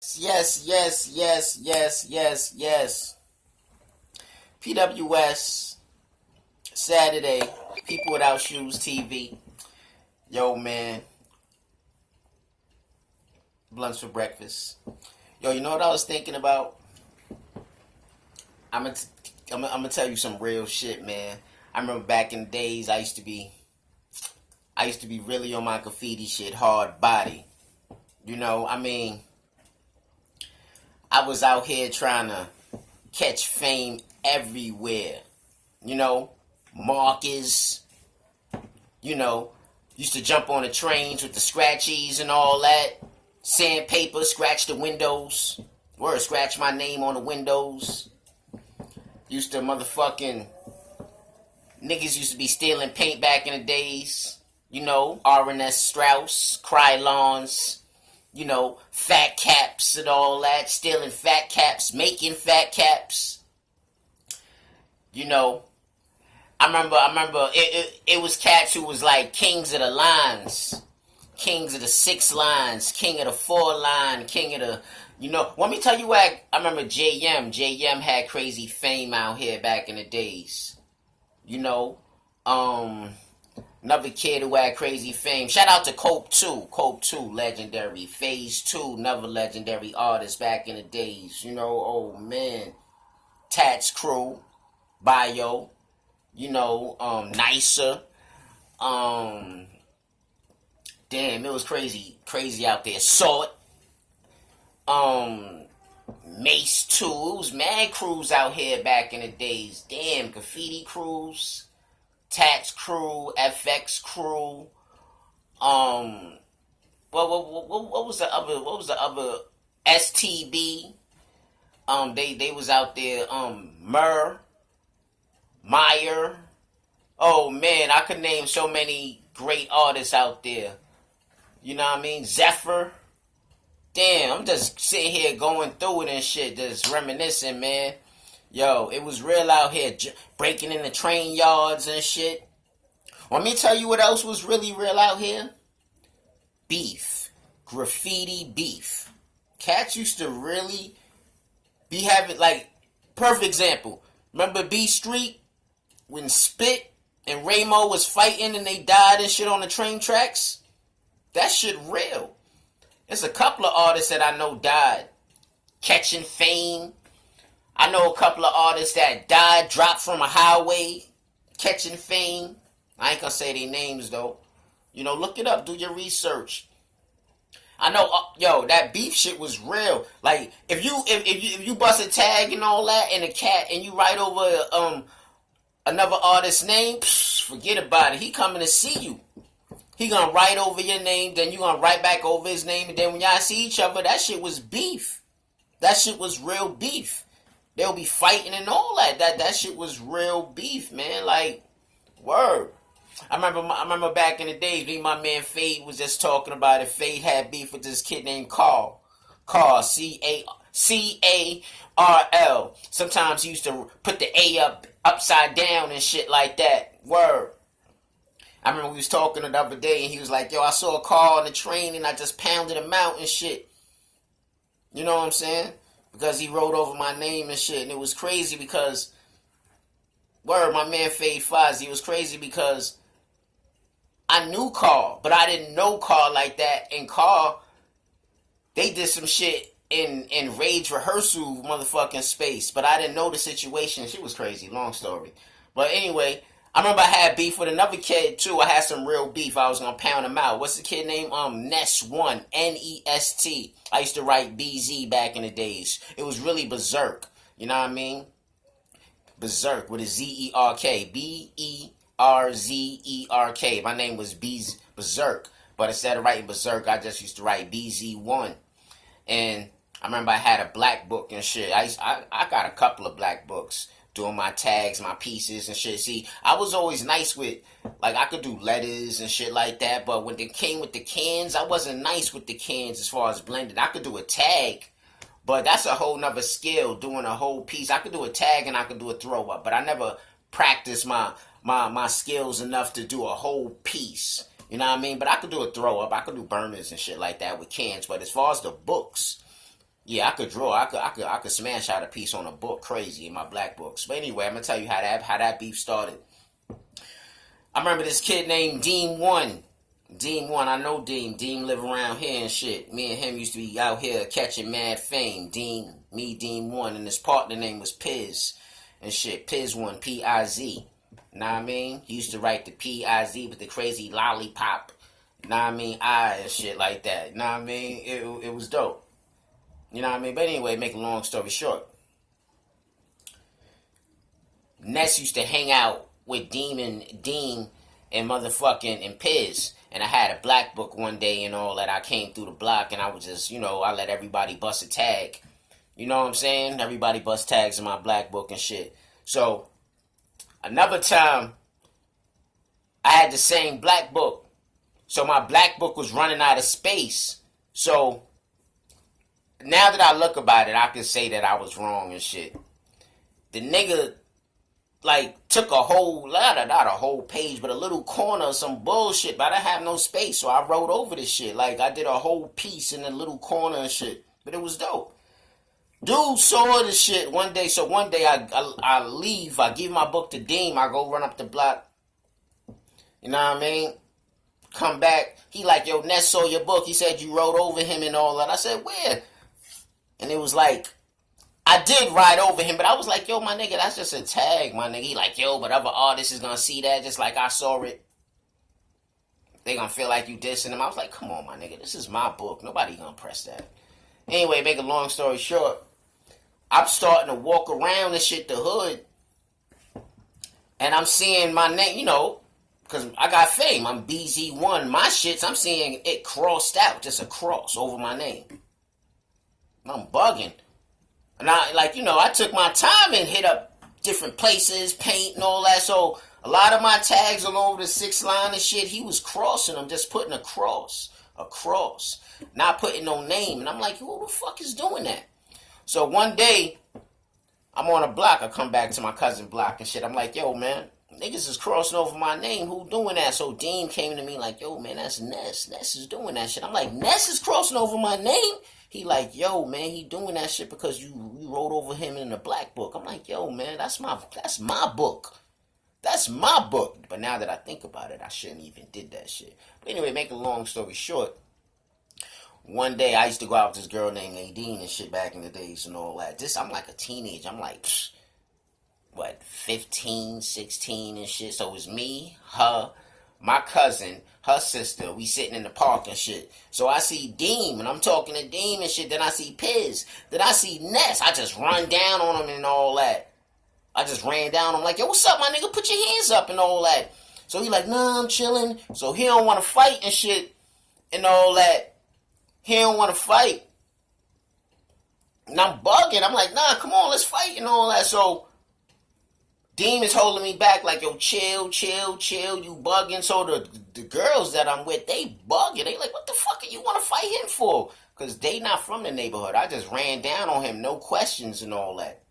Yes, yes, yes, yes, yes, yes. PWS Saturday. People Without Shoes TV. Yo, man. Blunts for breakfast. Yo, you know what I was thinking about? I'm gonna, I'm gonna tell you some real shit, man. I remember back in the days, I used to be really on my graffiti shit, hard body. I was out here trying to catch fame everywhere. You know, markers. You know, used to jump on the trains with the scratchies and all that. Sandpaper, scratch the windows. Word, scratch my name on the windows. Used to motherfucking niggas used to be stealing paint back in the days. You know, R&S Strauss, Krylons, fat caps and all that. Stealing fat caps, making fat caps. You know, I remember it was cats who was like kings of the lines. Kings of the 6 lines, king of the 4 line, king of the, let me tell you what, I remember JM had crazy fame out here back in the days. You know, another kid who had crazy fame. Shout out to Cope 2. Cope 2, legendary. Phase 2, another legendary artist back in the days. Oh man. Tats Crew, Bio, Nicer. Damn, it was crazy out there. Sort, Mace 2. It was mad crews out here back in the days. Damn, graffiti crews, Tats Crew, FX Crew. What was the other? What was the other? STB. They was out there. Meyer. Oh man, I could name so many great artists out there. You know what I mean? Zephyr. Damn, I'm just sitting here going through it and shit, just reminiscing, man. Yo, it was real out here, breaking in the train yards and shit. Want me to tell you what else was really real out here? Beef. Graffiti beef. Cats used to really be having, like, perfect example. Remember B Street? When Spit and Ramo was fighting and they died and shit on the train tracks? That shit real. There's a couple of artists that I know died catching fame. I know a couple of artists that died, dropped from a highway, catching fame. I ain't gonna say their names though. Look it up, do your research. I know, that beef shit was real. Like, if you bust a tag and all that, and a cat, and you write over another artist's name, forget about it. He coming to see you. He gonna write over your name, then you gonna write back over his name, and then when y'all see each other, that shit was beef. That shit was real beef. They'll be fighting and all that. That shit was real beef, man. Like, word. I remember back in the days, me and my man Fade was just talking about it. Fade had beef with this kid named Carl. Carl, Carl. Sometimes he used to put the A upside down and shit like that. Word. I remember we was talking the other day and he was like, yo, I saw a car on the train and I just pounded him out and shit. You know what I'm saying? Because he wrote over my name and shit. And it was crazy because, word, my man Fade Fozzie, it was crazy because I knew Carl, but I didn't know Carl like that. And Carl, they did some shit in Rage Rehearsal motherfucking space. But I didn't know the situation. Shit was crazy. Long story. But anyway, I remember I had beef with another kid too. I had some real beef. I was gonna pound him out. What's the kid name? Nest1, Nest. I used to write BZ back in the days. It was really berserk. You know what I mean? Berserk with a Zerk. Berzerk. My name was Berserk, but instead of writing Berserk, I just used to write BZ1. And I remember I had a black book and shit. I got a couple of black books. Doing my tags, my pieces and shit. See, I was always nice with, like, I could do letters and shit like that, but when it came with the cans, I wasn't nice with the cans as far as blending. I could do a tag, but that's a whole nother skill, doing a whole piece. I could do a tag and I could do a throw up, but I never practiced my skills enough to do a whole piece. You know what I mean? But I could do a throw up. I could do burners and shit like that with cans, but as far as the books, Yeah, I could draw. I could smash out a piece on a book, crazy in my black books. But anyway, I'm gonna tell you how that beef started. I remember this kid named Dean One. Dean One, I know Dean. Dean live around here and shit. Me and him used to be out here catching mad fame. Dean One, and his partner name was Piz and shit. Piz One, Piz. Know what I mean? He used to write the Piz with the crazy lollipop. Know what I mean? I and shit like that. Know what I mean? It was dope. You know what I mean? But anyway, make a long story short. Ness used to hang out with Dean and motherfucking and Piz. And I had a black book one day and all that. I came through the block and I was just, I let everybody bust a tag. You know what I'm saying? Everybody bust tags in my black book and shit. So, another time, I had the same black book. So my black book was running out of space. So, now that I look about it, I can say that I was wrong and shit. The nigga, took a whole, not a whole page, but a little corner of some bullshit, but I didn't have no space, so I wrote over this shit. I did a whole piece in a little corner and shit. But it was dope. Dude saw the shit one day, so one day I leave, I give my book to Dean, I go run up the block. You know what I mean? Come back, he like, yo, Ness saw your book, he said you wrote over him and all that. I said, where? And it was I did write over him, but I was like, yo, my nigga, that's just a tag, my nigga. He like, yo, but other artists is gonna see that just like I saw it. They gonna feel like you dissing them. I was like, come on, my nigga, this is my book. Nobody gonna press that. Anyway, make a long story short, I'm starting to walk around and shit, the hood, and I'm seeing my name, because I got fame. I'm BZ1. My shits, I'm seeing it crossed out, just a cross over my name. I'm bugging. And I took my time and hit up different places, paint and all that. So a lot of my tags all over the 6 line and shit, he was crossing them, just putting a cross, not putting no name. And I'm like, who the fuck is doing that? So one day, I'm on a block. I come back to my cousin block and shit. I'm like, yo, man, niggas is crossing over my name. Who doing that? So Dean came to me like, yo, man, that's Ness. Ness is doing that shit. I'm like, Ness is crossing over my name? He like, yo, man, he doing that shit because you wrote over him in the black book. I'm like, yo, man, that's my book. That's my book. But now that I think about it, I shouldn't even did that shit. But anyway, make a long story short, one day I used to go out with this girl named Nadine and shit back in the days and all that. I'm like a teenager. I'm like, 15, 16 and shit. So it was me, her, my cousin, her sister. We sitting in the park and shit. So I see Deem, and I'm talking to Deem and shit. Then I see Piz. Then I see Ness. I just run down on him and all that. I just ran down. I'm like, yo, what's up, my nigga? Put your hands up and all that. So he like, nah, I'm chilling. So he don't want to fight and shit and all that. He don't want to fight. And I'm bugging. I'm like, nah, come on, let's fight and all that. So Deem is holding me back like, yo, chill, you bugging. So the girls that I'm with, they bugging. They like, what the fuck are you want to fight him for? Because they not from the neighborhood. I just ran down on him, no questions and all that.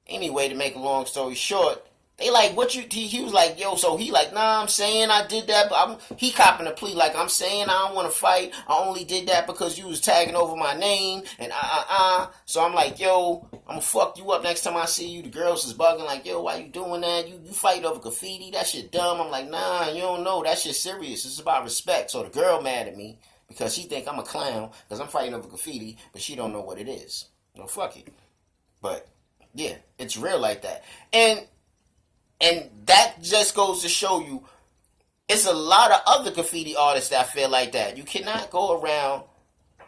Anyway, to make a long story short, they like, he was like, yo, so he like, nah, I'm saying I did that, but he copping a plea like, I'm saying I don't want to fight, I only did that because you was tagging over my name, and so I'm like, yo, I'm gonna fuck you up next time I see you. The girls is bugging like, yo, why you doing that? You fight over graffiti? That shit dumb. I'm like, nah, you don't know, that shit serious, it's about respect. So the girl mad at me, because she think I'm a clown, because I'm fighting over graffiti, but she don't know what it is. No, fuck it. But, yeah, it's real like that. And that just goes to show you, it's a lot of other graffiti artists that feel like that. You cannot go around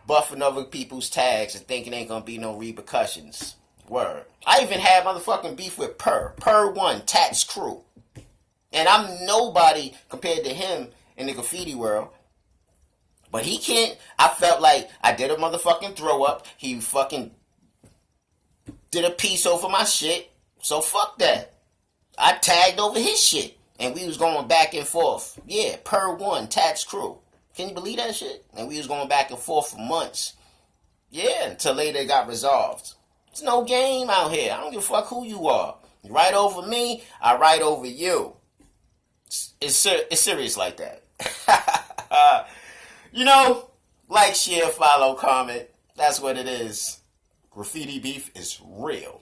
buffing other people's tags and thinking ain't gonna be no repercussions. Word. I even had motherfucking beef with Per 1, Tats Crew. And I'm nobody compared to him in the graffiti world. But he can't, I felt like I did a motherfucking throw up. He fucking did a piece over my shit. So fuck that. I tagged over his shit. And we was going back and forth. Yeah, Per 1, Tats Crew. Can you believe that shit? And we was going back and forth for months. Yeah, until later it got resolved. It's no game out here. I don't give a fuck who you are. You write over me, I write over you. It's serious like that. Like, share, follow, comment. That's what it is. Graffiti beef is real.